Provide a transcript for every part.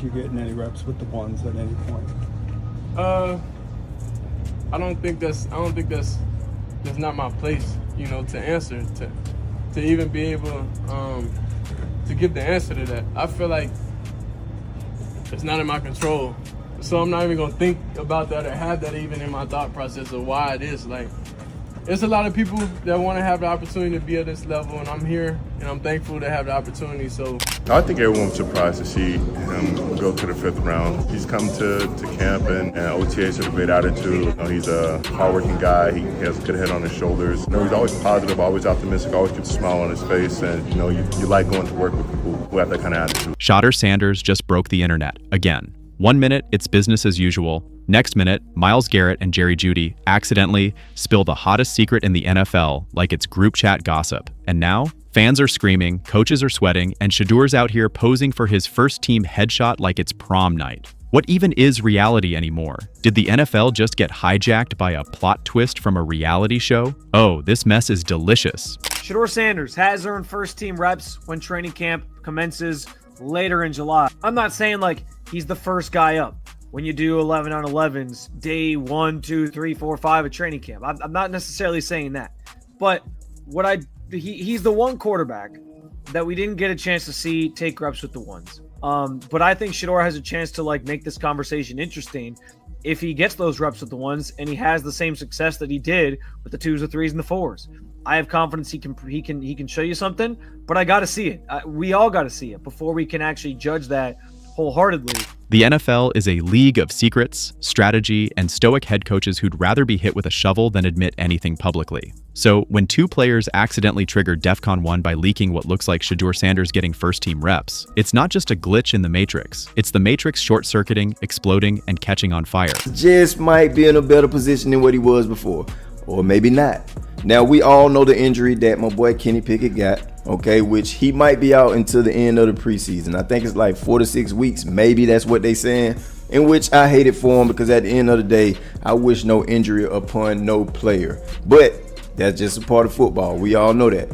You getting any reps with the ones at any point? I don't think that's not my place, to answer, to even be able to give the answer to that. I feel like it's not in my control. So I'm not even gonna think about that or have that even in my thought process of why it is. Like, there's a lot of people that want to have the opportunity to be at this level, and I'm here, and I'm thankful to have the opportunity. So I think everyone was surprised to see him go to the 5th round. He's come to camp and OTAs with a great attitude. He's a hardworking guy. He has a good head on his shoulders. He's always positive, always optimistic, always keeps a smile on his face, and you like going to work with people who have that kind of attitude. Shedeur Sanders just broke the internet again. 1 minute, it's business as usual. Next minute, Myles Garrett and Jeudy accidentally spill the hottest secret in the NFL like it's group chat gossip. And now, fans are screaming, coaches are sweating, and Shedeur's out here posing for his first team headshot like it's prom night. What even is reality anymore? Did the NFL just get hijacked by a plot twist from a reality show? Oh, this mess is delicious. Shedeur Sanders has earned first-team reps when training camp commences later in July. I'm not saying like he's the first guy up when you do 11 on 11s day 1, 2, 3, 4, 5 at training camp. I'm not necessarily saying that, but he's the one quarterback that we didn't get a chance to see take reps with the ones. But I think Shedeur has a chance to like make this conversation interesting if he gets those reps with the ones and he has the same success that he did with the 2s, the 3s, and the 4s. I have confidence he can show you something, but I got to see it. We all got to see it before we can actually judge that wholeheartedly. The NFL is a league of secrets, strategy, and stoic head coaches who'd rather be hit with a shovel than admit anything publicly. So when 2 players accidentally trigger DEFCON 1 by leaking what looks like Shedeur Sanders getting first-team reps, it's not just a glitch in the Matrix. It's the Matrix short-circuiting, exploding, and catching on fire. Just might be in a better position than what he was before, or maybe not. Now, we all know the injury that my boy Kenny Pickett got, okay, which he might be out until the end of the preseason. I think it's like 4 to 6 weeks, maybe that's what they saying, in which I hate it for him because at the end of the day, I wish no injury upon no player. But that's just a part of football. We all know that.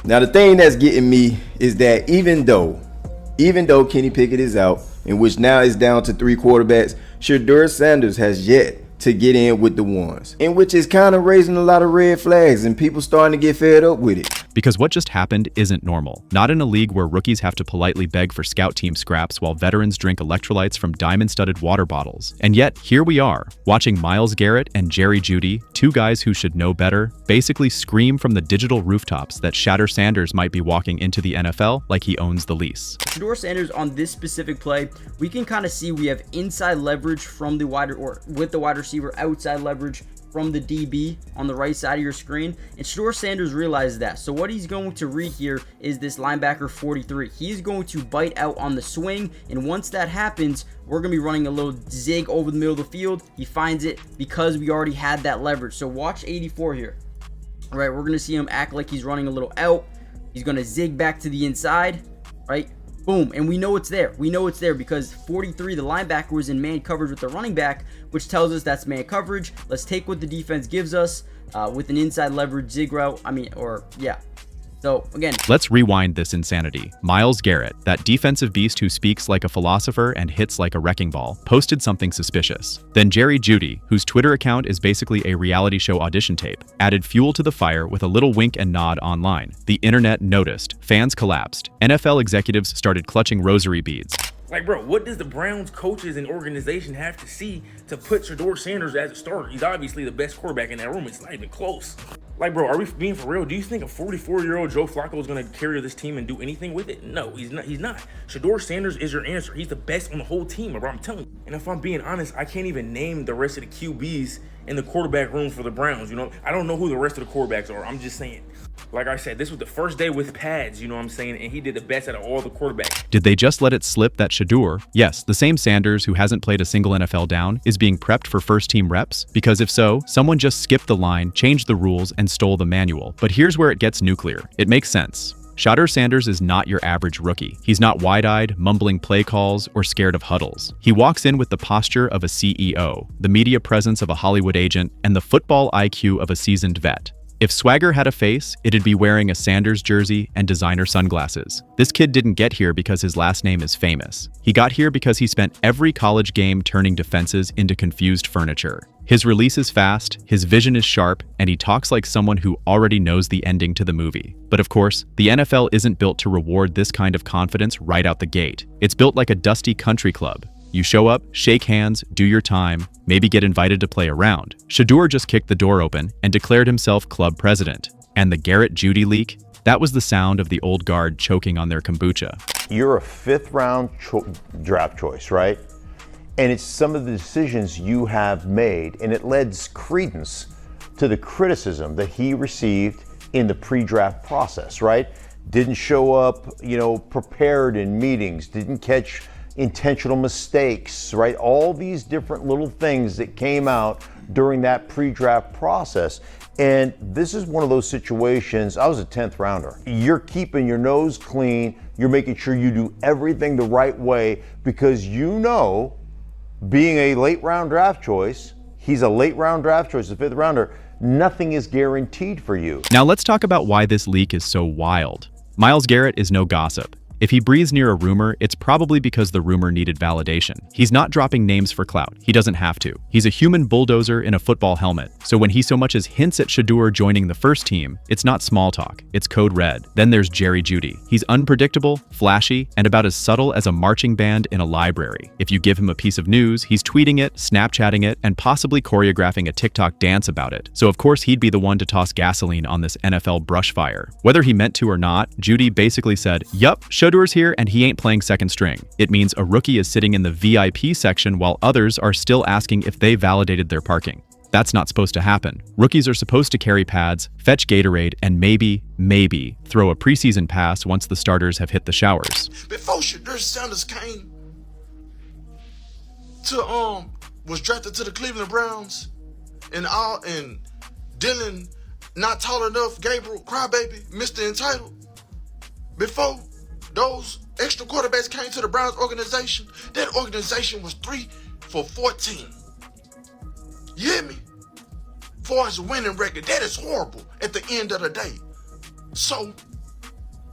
Now, the thing that's getting me is that even though Kenny Pickett is out, in which now is down to 3 quarterbacks, Shedeur Sanders has yet to get in with the ones, in which is kind of raising a lot of red flags and people starting to get fed up with it. Because what just happened isn't normal. Not in a league where rookies have to politely beg for scout team scraps while veterans drink electrolytes from diamond-studded water bottles. And yet, here we are, watching Myles Garrett and Jeudy, 2 guys who should know better, basically scream from the digital rooftops that Shedeur Sanders might be walking into the NFL like he owns the lease. Shedeur Sanders on this specific play, we can kind of see we have inside leverage from the wide receiver, outside leverage from the DB on the right side of your screen, and Shedeur Sanders realizes that. So what he's going to read here is this linebacker 43. He's going to bite out on the swing, and once that happens, we're going to be running a little zig over the middle of the field. He finds it because we already had that leverage. So watch 84 here. All right, we're going to see him act like he's running a little out. He's going to zig back to the inside, right? Boom, and we know it's there. We know it's there because 43, the linebacker, was in man coverage with the running back, which tells us that's man coverage. Let's take what the defense gives us with an inside leverage zig route. So, again, let's rewind this insanity. Myles Garrett, that defensive beast who speaks like a philosopher and hits like a wrecking ball, posted something suspicious. Then Jeudy, whose Twitter account is basically a reality show audition tape, added fuel to the fire with a little wink and nod online. The internet noticed. Fans collapsed. NFL executives started clutching rosary beads. Like, bro, what does the Browns coaches and organization have to see to put Shedeur Sanders as a starter? He's obviously the best quarterback in that room. It's not even close. Like, bro, are we being for real? Do you think a 44-year-old Joe Flacco is going to carry this team and do anything with it? No, he's not. He's not. Shedeur Sanders is your answer. He's the best on the whole team, bro. I'm telling you. And if I'm being honest, I can't even name the rest of the QBs in the quarterback room for the Browns. I don't know who the rest of the quarterbacks are. I'm just saying. Like I said, this was the first day with pads, and he did the best out of all the quarterbacks. Did they just let it slip that Shedeur, yes, the same Sanders who hasn't played a single NFL down, is being prepped for first-team reps? Because if so, someone just skipped the line, changed the rules, and stole the manual. But here's where it gets nuclear. It makes sense. Shedeur Sanders is not your average rookie. He's not wide-eyed, mumbling play calls, or scared of huddles. He walks in with the posture of a CEO, the media presence of a Hollywood agent, and the football IQ of a seasoned vet. If swagger had a face, it'd be wearing a Sanders jersey and designer sunglasses. This kid didn't get here because his last name is famous. He got here because he spent every college game turning defenses into confused furniture. His release is fast, his vision is sharp, and he talks like someone who already knows the ending to the movie. But of course, the NFL isn't built to reward this kind of confidence right out the gate. It's built like a dusty country club. You show up, shake hands, do your time, maybe get invited to play around. Shedeur just kicked the door open and declared himself club president. And the Garrett Jeudy leak? That was the sound of the old guard choking on their kombucha. You're a fifth-round draft choice, right? And it's some of the decisions you have made, and it lends credence to the criticism that he received in the pre-draft process, right? Didn't show up, prepared in meetings, didn't catch intentional mistakes, right? All these different little things that came out during that pre-draft process. And this is one of those situations. I was a 10th rounder. You're keeping your nose clean. You're making sure you do everything the right way because being a late round draft choice, he's a late round draft choice, a fifth rounder, nothing is guaranteed for you. Now let's talk about why this leak is so wild. Myles Garrett is no gossip. If he breathes near a rumor, it's probably because the rumor needed validation. He's not dropping names for clout. He doesn't have to. He's a human bulldozer in a football helmet. So when he so much as hints at Shedeur joining the first team, it's not small talk. It's code red. Then there's Jeudy. He's unpredictable, flashy, and about as subtle as a marching band in a library. If you give him a piece of news, he's tweeting it, Snapchatting it, and possibly choreographing a TikTok dance about it. So of course he'd be the one to toss gasoline on this NFL brush fire. Whether he meant to or not, Jeudy basically said, "Yup, Shedeur's here and he ain't playing second string." It means a rookie is sitting in the VIP section while others are still asking if they validated their parking. That's not supposed to happen. Rookies are supposed to carry pads, fetch Gatorade, and maybe throw a preseason pass once the starters have hit the showers. Before Shedeur Sanders came was drafted to the Cleveland Browns, and Dylan, not tall enough, Gabriel, crybaby, Mr. Entitled. Before those extra quarterbacks came to the Browns organization, that organization was 3 for 14. You hear me? As far as a winning record, that is horrible at the end of the day. So,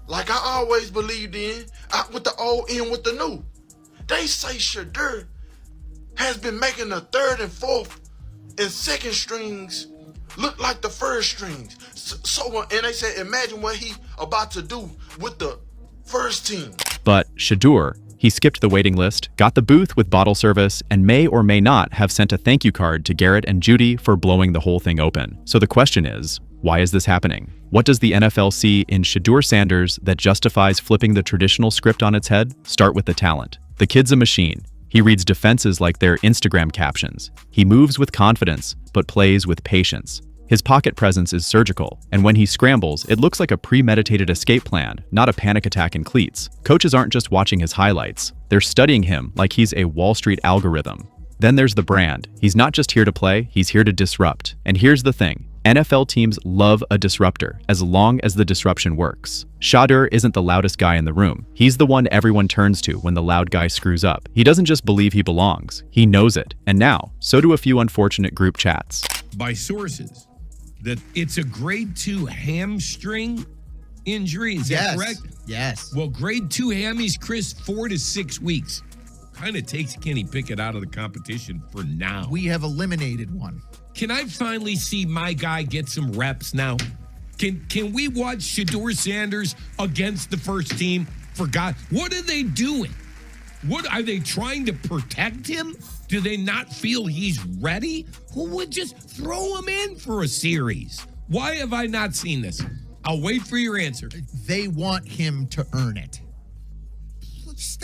like I always believed in, out with the old, in with the new. They say Shedeur has been making the third and fourth and second strings look like the first strings. And they said, imagine what he about to do with the first team. But Shedeur, he skipped the waiting list, got the booth with bottle service, and may or may not have sent a thank you card to Garrett and Jeudy for blowing the whole thing open. So the question is, why is this happening? What does the NFL see in Shedeur Sanders that justifies flipping the traditional script on its head? Start with the talent. The kid's a machine. He reads defenses like their Instagram captions. He moves with confidence, but plays with patience. His pocket presence is surgical, and when he scrambles, it looks like a premeditated escape plan, not a panic attack in cleats. Coaches aren't just watching his highlights. They're studying him like he's a Wall Street algorithm. Then there's the brand. He's not just here to play, he's here to disrupt. And here's the thing. NFL teams love a disruptor, as long as the disruption works. Shedeur isn't the loudest guy in the room. He's the one everyone turns to when the loud guy screws up. He doesn't just believe he belongs, he knows it. And now, so do a few unfortunate group chats. By sources, that it's a grade 2 hamstring injury, is that correct? Yes. Well, grade 2 hammies, Chris, 4 to 6 weeks. Kind of takes Kenny Pickett out of the competition for now. We have eliminated one. Can I finally see my guy get some reps now? Can we watch Shedeur Sanders against the first team? For God, what are they doing? What are they trying to protect him? Do they not feel he's ready? Who would just throw him in for a series? Why have I not seen this? I'll wait for your answer. They want him to earn it.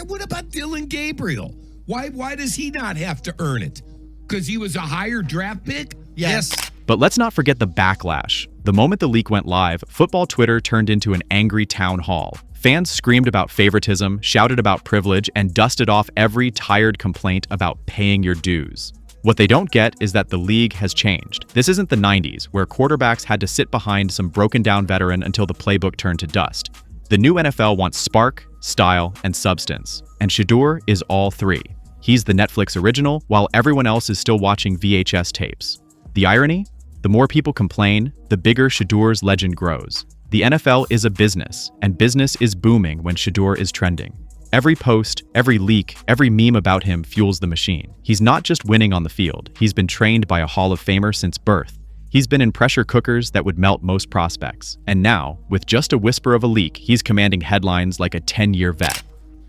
What about Dylan Gabriel? Why does he not have to earn it? Because he was a higher draft pick? Yes. But let's not forget the backlash. The moment the leak went live, football Twitter turned into an angry town hall. Fans screamed about favoritism, shouted about privilege, and dusted off every tired complaint about paying your dues. What they don't get is that the league has changed. This isn't the 90s, where quarterbacks had to sit behind some broken-down veteran until the playbook turned to dust. The new NFL wants spark, style, and substance. And Shedeur is all three. He's the Netflix original, while everyone else is still watching VHS tapes. The irony? The more people complain, the bigger Shedeur's legend grows. The NFL is a business, and business is booming when Shedeur is trending. Every post, every leak, every meme about him fuels the machine. He's not just winning on the field, he's been trained by a Hall of Famer since birth. He's been in pressure cookers that would melt most prospects. And now, with just a whisper of a leak, he's commanding headlines like a 10-year vet.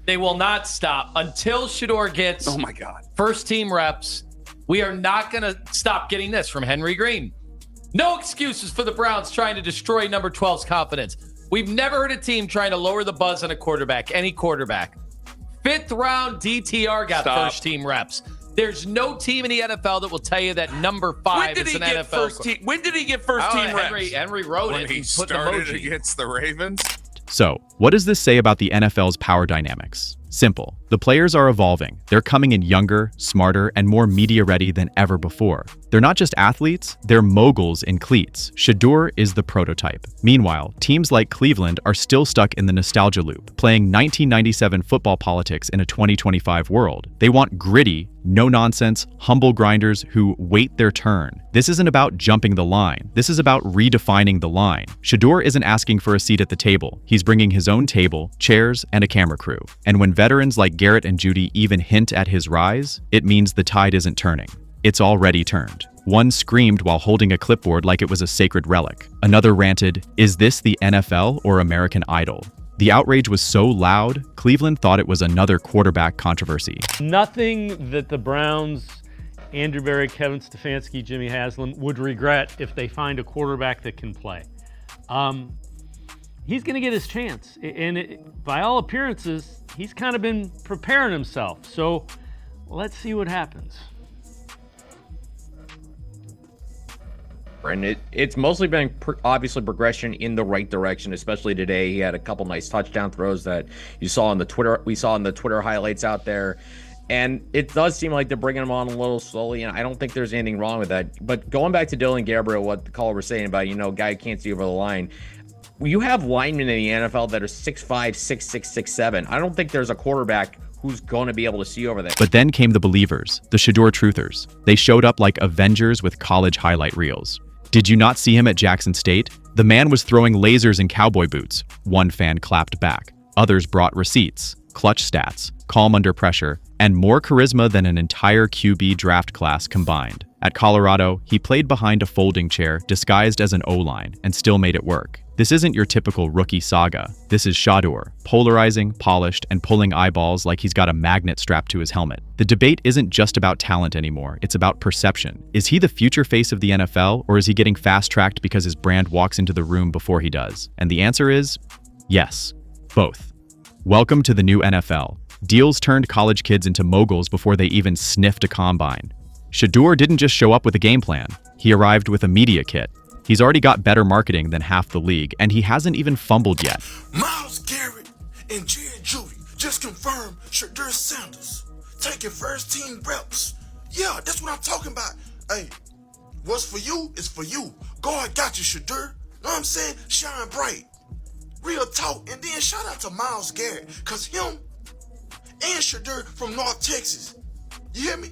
They will not stop until Shedeur gets first team reps. We are not going to stop getting this from Henry Green. No excuses for the Browns trying to destroy number 12's confidence. We've never heard a team trying to lower the buzz on a quarterback, any quarterback. 5th round DTR got first team reps. There's no team in the NFL that will tell you that number 5 is an NFL. When did he get first team reps? Henry wrote when it. He put started the emoji against the Ravens. So, what does this say about the NFL's power dynamics? Simple. The players are evolving. They're coming in younger, smarter, and more media-ready than ever before. They're not just athletes, they're moguls in cleats. Shedeur is the prototype. Meanwhile, teams like Cleveland are still stuck in the nostalgia loop, playing 1997 football politics in a 2025 world. They want gritty, no-nonsense, humble grinders who wait their turn. This isn't about jumping the line. This is about redefining the line. Shedeur isn't asking for a seat at the table. He's bringing his own table, chairs, and a camera crew. And when veterans like Garrett and Jeudy even hint at his rise, it means the tide isn't turning. It's already turned. One screamed while holding a clipboard like it was a sacred relic. Another ranted, "Is this the NFL or American Idol?" The outrage was so loud, Cleveland thought it was another quarterback controversy. Nothing that the Browns, Andrew Berry, Kevin Stefanski, Jimmy Haslam would regret if they find a quarterback that can play. He's going to get his chance. And by all appearances, he's kind of been preparing himself. So let's see what happens. And it's mostly been obviously progression in the right direction, especially today. He had a couple nice touchdown throws that you saw on the Twitter. We saw in the Twitter highlights out there. And it does seem like they're bringing him on a little slowly, and I don't think there's anything wrong with that. But going back to Dylan Gabriel, what the caller was saying about, guy can't see over the line. You have linemen in the NFL that are 6'5", 6'6", 6'7". I don't think there's a quarterback who's going to be able to see over there. But then came the believers, the Shedeur truthers. They showed up like Avengers with college highlight reels. Did you not see him at Jackson State? The man was throwing lasers in cowboy boots. One fan clapped back. Others brought receipts, clutch stats, calm under pressure, and more charisma than an entire QB draft class combined. At Colorado, he played behind a folding chair disguised as an O-line and still made it work. This isn't your typical rookie saga. This is Shedeur, polarizing, polished, and pulling eyeballs like he's got a magnet strapped to his helmet. The debate isn't just about talent anymore, it's about perception. Is he the future face of the NFL, or is he getting fast-tracked because his brand walks into the room before he does? And the answer is yes, both. Welcome to the new NFL. Deals turned college kids into moguls before they even sniffed a combine. Shedeur didn't just show up with a game plan. He arrived with a media kit. He's already got better marketing than half the league, and he hasn't even fumbled yet. Myles Garrett and Jeudy just confirmed Shedeur Sanders taking first team reps. Yeah, that's what I'm talking about. Hey, what's for you is for you. God got you, Shedeur. Know what I'm saying? Shine bright. Real talk. And then shout out to Myles Garrett, because him and Shedeur from North Texas. You hear me?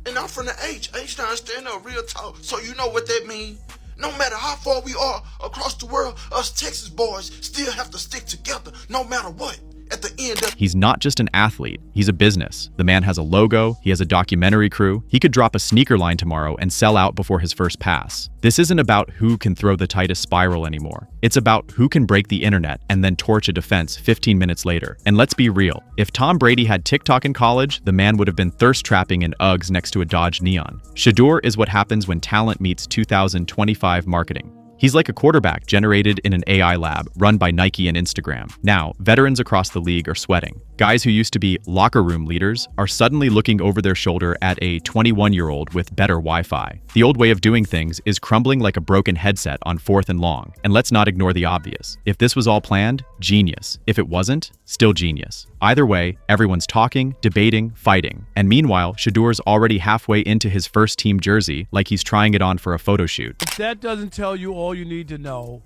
And I'm from the H. H-Town, stand up, real talk. So you know what that means. No matter how far we are across the world, us Texas boys still have to stick together no matter what. At the end of He's not just an athlete, he's a business. The man has a logo, he has a documentary crew, he could drop a sneaker line tomorrow and sell out before his first pass. This isn't about who can throw the tightest spiral anymore. It's about who can break the internet and then torch a defense 15 minutes later. And let's be real, if Tom Brady had TikTok in college, the man would have been thirst trapping in Uggs next to a Dodge Neon. Shedeur is what happens when talent meets 2025 marketing. He's like a quarterback generated in an AI lab run by Nike and Instagram. Now, veterans across the league are sweating. Guys who used to be locker room leaders are suddenly looking over their shoulder at a 21-year-old with better Wi-Fi. The old way of doing things is crumbling like a broken headset on 4th and long. And let's not ignore the obvious. If this was all planned, genius. If it wasn't, still genius. Either way, everyone's talking, debating, fighting. And meanwhile, Shedeur's already halfway into his first team jersey like he's trying it on for a photo shoot. If that doesn't tell you all you need to know,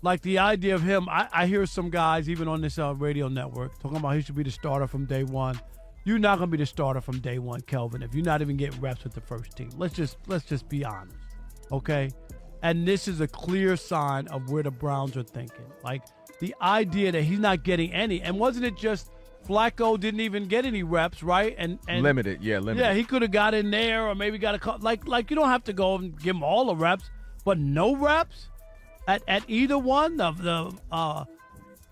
like the idea of him, I hear some guys even on this radio network talking about he should be the starter from day one. You're not going to be the starter from day one, Kelvin, if you're not even getting reps with the first team. Let's just be honest, okay? And this is a clear sign of where the Browns are thinking. Like, the idea that he's not getting any. And wasn't it just Flacco didn't even get any reps, right? And limited. Yeah, he could have got in there or maybe got a couple. Like you don't have to go and give him all the reps, but no reps at either one of the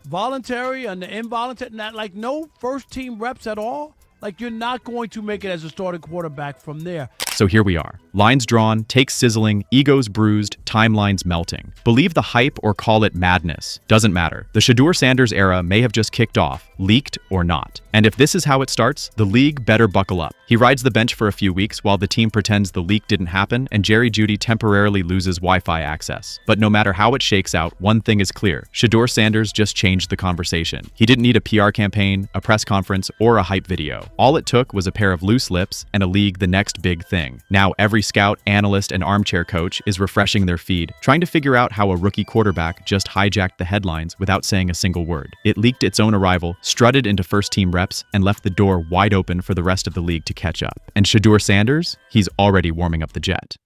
voluntary and the involuntary. Not like no first team reps at all. Like, you're not going to make it as a starting quarterback from there. So here we are. Lines drawn, takes sizzling, egos bruised, timelines melting. Believe the hype or call it madness. Doesn't matter. The Shedeur Sanders era may have just kicked off, leaked or not. And if this is how it starts, the league better buckle up. He rides the bench for a few weeks while the team pretends the leak didn't happen and Jeudy temporarily loses Wi-Fi access. But no matter how it shakes out, one thing is clear. Shedeur Sanders just changed the conversation. He didn't need a PR campaign, a press conference, or a hype video. All it took was a pair of loose lips and a league the next big thing. Now every scout, analyst, and armchair coach is refreshing their feed, trying to figure out how a rookie quarterback just hijacked the headlines without saying a single word. It leaked its own arrival, strutted into first-team reps, and left the door wide open for the rest of the league to catch up. And Shedeur Sanders? He's already warming up the jet.